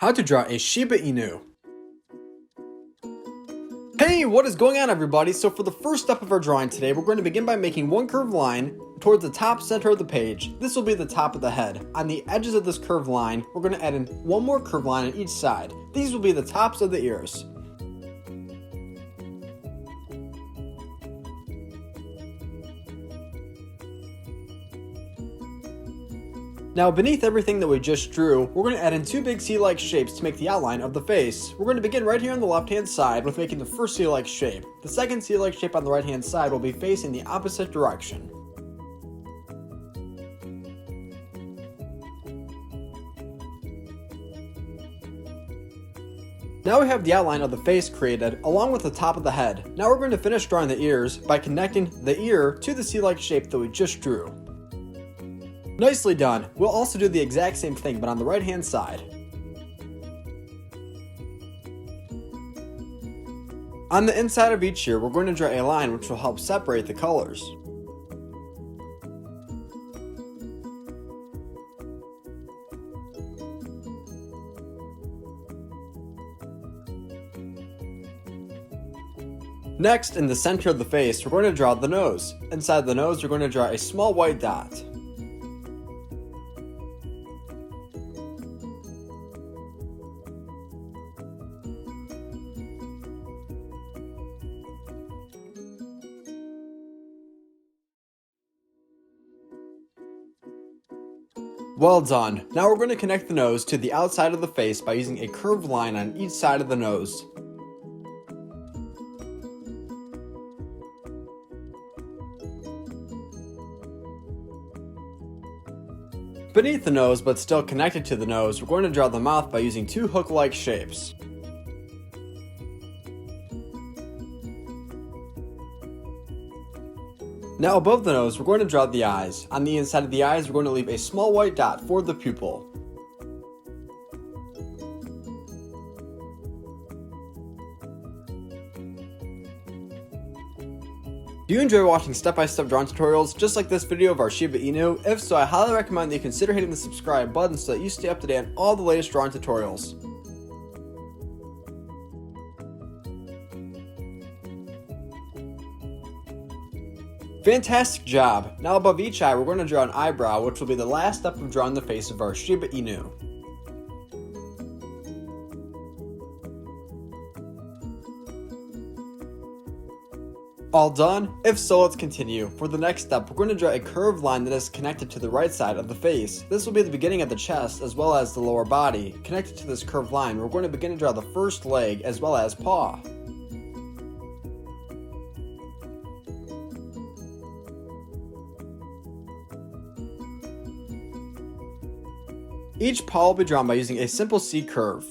How to draw a Shiba Inu. Hey, what is going on everybody? So for the first step of our drawing today, we're going to begin by making one curved line towards the top center of the page. This will be the top of the head. On the edges of this curved line, we're going to add in one more curved line on each side. These will be the tops of the ears. Now beneath everything that we just drew, we're going to add in two big C-like shapes to make the outline of the face. We're going to begin right here on the left hand side with making the first C-like shape. The second C-like shape on the right hand side will be facing the opposite direction. Now we have the outline of the face created, along with the top of the head. Now we're going to finish drawing the ears by connecting the ear to the C-like shape that we just drew. Nicely done. We'll also do the exact same thing, but on the right hand side. On the inside of each ear, we're going to draw a line which will help separate the colors. Next, in the center of the face, we're going to draw the nose. Inside the nose, we're going to draw a small white dot. Well done. Now we're going to connect the nose to the outside of the face by using a curved line on each side of the nose. Beneath the nose, but still connected to the nose, we're going to draw the mouth by using two hook-like shapes. Now above the nose, we're going to draw the eyes. On the inside of the eyes, we're going to leave a small white dot for the pupil. Do you enjoy watching step-by-step drawing tutorials just like this video of our Shiba Inu? If so, I highly recommend that you consider hitting the subscribe button so that you stay up to date on all the latest drawing tutorials. Fantastic job! Now above each eye, we're going to draw an eyebrow, which will be the last step of drawing the face of our Shiba Inu. All done? If so, let's continue. For the next step, we're going to draw a curved line that is connected to the right side of the face. This will be the beginning of the chest as well as the lower body. Connected to this curved line, we're going to begin to draw the first leg as well as paw. Each paw will be drawn by using a simple C curve.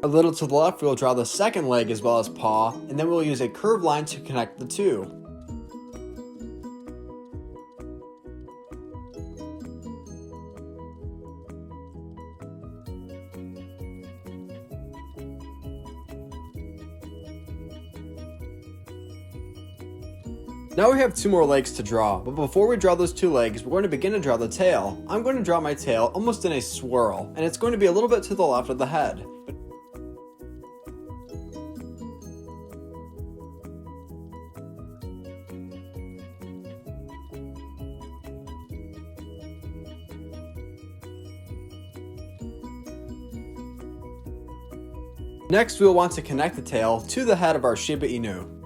A little to the left, we'll draw the second leg as well as paw, and then we'll use a curved line to connect the two. Now we have two more legs to draw, but before we draw those two legs, we're going to begin to draw the tail. I'm going to draw my tail almost in a swirl, and it's going to be a little bit to the left of the head. Next, we will want to connect the tail to the head of our Shiba Inu.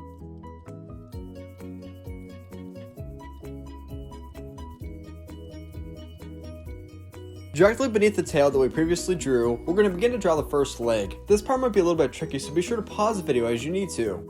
Directly beneath the tail that we previously drew, we're going to begin to draw the first leg. This part might be a little bit tricky, so be sure to pause the video as you need to.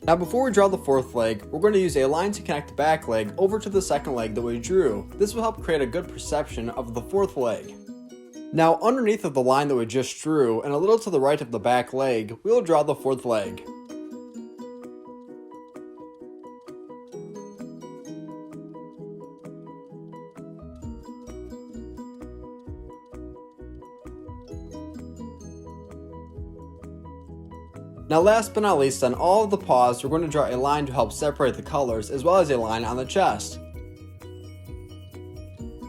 Now before we draw the fourth leg, we're going to use a line to connect the back leg over to the second leg that we drew. This will help create a good perception of the fourth leg. Now underneath of the line that we just drew, and a little to the right of the back leg, we'll draw the fourth leg. Now last but not least, on all of the paws, we're going to draw a line to help separate the colors, as well as a line on the chest.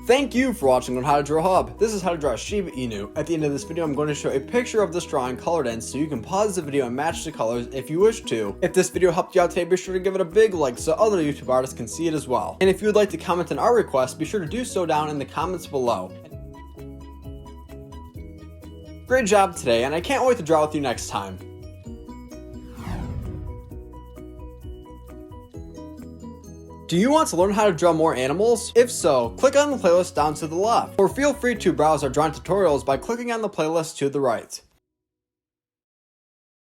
Thank you for watching on How to Draw Hub. This is how to draw a Shiba Inu. At the end of this video, I'm going to show a picture of this drawing colored in, so you can pause the video and match the colors if you wish to. If this video helped you out today, be sure to give it a big like so other YouTube artists can see it as well. And if you would like to comment on our request, be sure to do so down in the comments below. Great job today, and I can't wait to draw with you next time. Do you want to learn how to draw more animals? If so, click on the playlist down to the left, or feel free to browse our drawing tutorials by clicking on the playlist to the right.